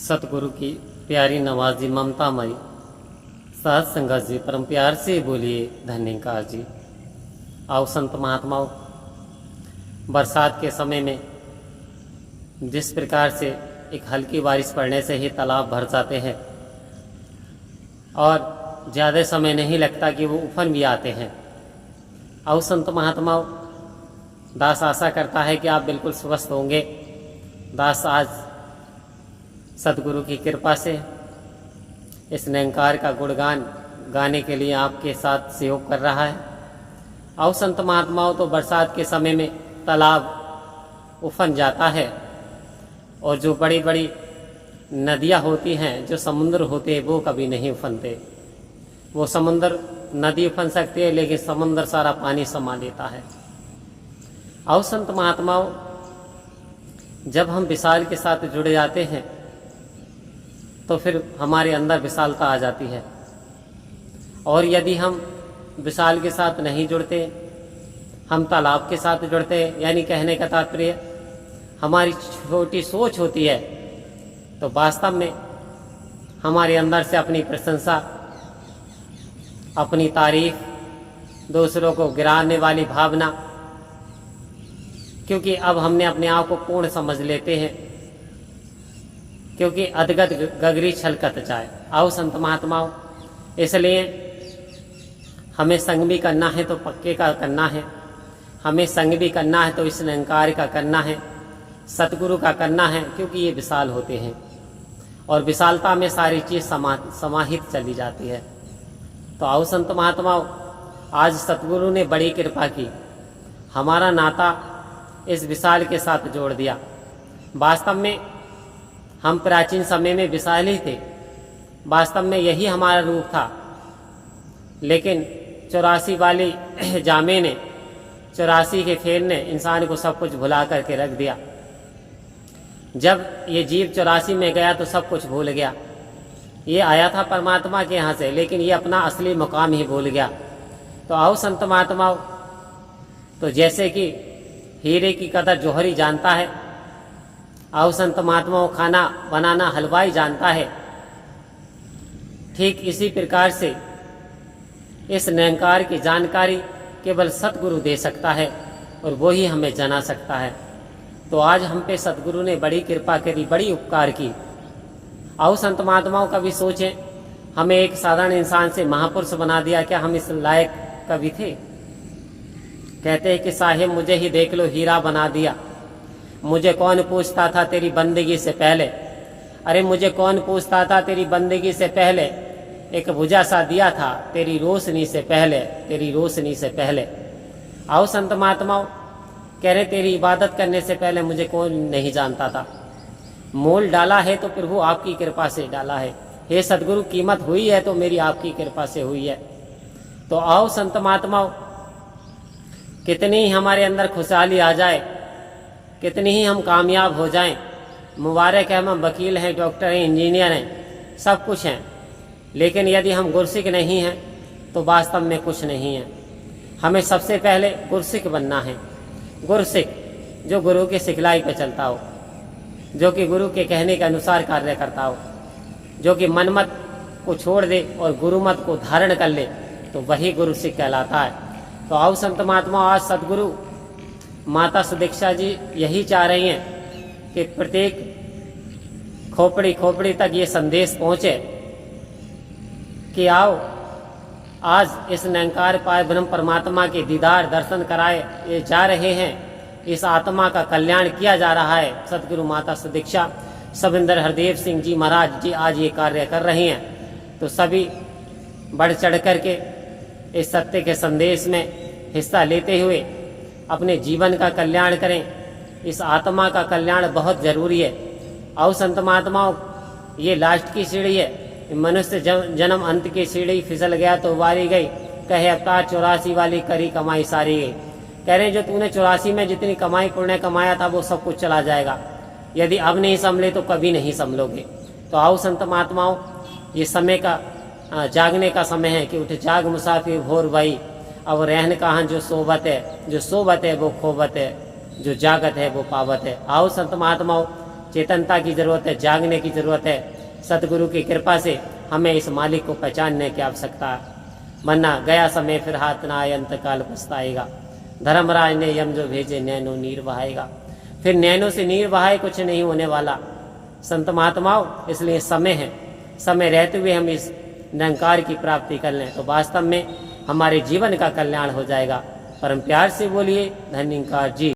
सतगुरु की प्यारी नवाजी ममतामयी सहज संगत जी परम प्यार से बोलिए धन्यकार जी। आओ संत महात्माओं, बरसात के समय में जिस प्रकार से एक हल्की बारिश पड़ने से ही तालाब भर जाते हैं और ज़्यादा समय नहीं लगता कि वो उफन भी आते हैं। आओ संत महात्माओं, दास आशा करता है कि आप बिल्कुल स्वस्थ होंगे। दास आज सतगुरु की कृपा से इस निरंकार का गुणगान गाने के लिए आपके साथ सहयोग कर रहा है। आओ संत महात्माओं, तो बरसात के समय में तालाब उफन जाता है और जो बड़ी बड़ी नदियाँ होती हैं, जो समुद्र होते हैं, वो कभी नहीं उफनते। वो समुद्र नदी उफन सकती है लेकिन समुद्र सारा पानी समा लेता है। आओ संत महात्माओं, जब हम विशाल के साथ जुड़ जाते हैं तो फिर हमारे अंदर विशालता आ जाती है। और यदि हम विशाल के साथ नहीं जुड़ते, हम तालाब के साथ जुड़ते, यानी कहने का तात्पर्य हमारी छोटी सोच होती है, तो वास्तव में हमारे अंदर से अपनी प्रशंसा, अपनी तारीफ, दूसरों को गिराने वाली भावना, क्योंकि अब हमने अपने आप को पूर्ण समझ लेते हैं, क्योंकि अधगत गगरी छलकत जाए। आओ संत महात्माओं, इसलिए हमें संग भी करना है तो पक्के का करना है, हमें संग भी करना है तो इस निरंकार का करना है, सतगुरु का करना है, क्योंकि ये विशाल होते हैं और विशालता में सारी चीज़ समाहित चली जाती है। तो आओ संत महात्माओं, आज सतगुरु ने बड़ी कृपा की, हमारा नाता इस विशाल के साथ जोड़ दिया। वास्तव में हम प्राचीन समय में विशाल ही थे, वास्तव में यही हमारा रूप था, लेकिन 84 वाली जामे ने, 84 के फेर ने इंसान को सब कुछ भुला करके रख दिया। जब ये जीव 84 में गया तो सब कुछ भूल गया। ये आया था परमात्मा के यहाँ से, लेकिन ये अपना असली मुकाम ही भूल गया। तो आओ संत महात्माओं, तो जैसे कि हीरे की कदर जौहरी जानता है, आओ संत महात्माओं, खाना बनाना हलवाई जानता है, ठीक इसी प्रकार से इस निरंकार की जानकारी केवल सतगुरु दे सकता है और वो ही हमें जना सकता है। तो आज हम पे सतगुरु ने बड़ी कृपा करी, बड़ी उपकार की। आओ संत महात्माओं, कभी सोचें, हमें एक साधारण इंसान से महापुरुष बना दिया, क्या हम इस लायक कभी थे? कहते हैं कि साहिब मुझे ही देख लो, हीरा बना दिया। मुझे कौन पूछता था तेरी बंदगी से पहले? अरे मुझे कौन पूछता था तेरी बंदगी से पहले? एक बुझा सा दिया था तेरी रोशनी से पहले, तेरी रोशनी से पहले। आओ संत महात्माओं, कह रहे तेरी इबादत करने से पहले मुझे कौन नहीं जानता था। मोल डाला है तो प्रभु आपकी कृपा से डाला है। हे सदगुरु, कीमत हुई है तो मेरी आपकी कृपा से हुई है। तो आओ संत महात्माओं, कितनी ही हमारे अंदर खुशहाली आ जाए, कितनी ही हम कामयाब हो जाएं, मुबारक है, हम वकील हैं, डॉक्टर हैं, इंजीनियर हैं, सब कुछ हैं, लेकिन यदि हम गुरसिक नहीं हैं तो वास्तव में कुछ नहीं है। हमें सबसे पहले गुरसिक बनना है। गुरसिक जो गुरु की सिखलाई पे चलता हो, जो कि गुरु के कहने के अनुसार कार्य करता हो, जो कि मनमत को छोड़ दे और गुरुमत को धारण कर ले, तो वही गुरसिक कहलाता है। तो आओ संत महात्मा, आज सदगुरु माता सुदीक्षा जी यही चाह रही हैं कि प्रत्येक खोपड़ी खोपड़ी तक ये संदेश पहुँचे कि आओ आज इस निरंकार पाए ब्रह्म परमात्मा के दीदार दर्शन कराए ये जा रहे हैं, इस आत्मा का कल्याण किया जा रहा है। सतगुरु माता सुदीक्षा सविंदर हरदेव सिंह जी महाराज जी आज ये कार्य कर रहे हैं। तो सभी बढ़ चढ़ करके इस सत्य के संदेश में हिस्सा लेते हुए अपने जीवन का कल्याण करें। इस आत्मा का कल्याण बहुत जरूरी है। आओ संत महात्माओं, ये लास्ट की सीढ़ी है। मनुष्य जन्म अंत की सीढ़ी फिसल गया तो वारी गई, कहे अवतार 84 वाली करी कमाई सारी गई। कह रहे जो तूने 84 में जितनी कमाई पुण्य कमाया था वो सब कुछ चला जाएगा। यदि अब नहीं संभले तो कभी नहीं संभलोगे। तो आओ संत महात्माओं, ये समय का जागने का समय है कि उठ जाग मुसाफिर भोर भाई, अब रहन कहाँ जो सोबत है, जो सोबत है वो खोबत है, जो जागत है वो पावत है। आओ संत महात्माओं, चेतनता की जरूरत है, जागने की जरूरत है। सतगुरु की कृपा से हमें इस मालिक को पहचानने की आवश्यकता है, वरना गया समय फिर हाथ ना आए, अंत काल पछताएगा। धर्मराज ने यम जो भेजे, नैनो नीर बहाएगा। फिर नैनो से नीर बहाए कुछ नहीं होने वाला संत महात्माओं। इसलिए समय है, समय रहते हुए हम इस निरंकार की प्राप्ति कर लें तो वास्तव में हमारे जीवन का कल्याण हो जाएगा। परम प्यार से बोलिए धन्यकार जी।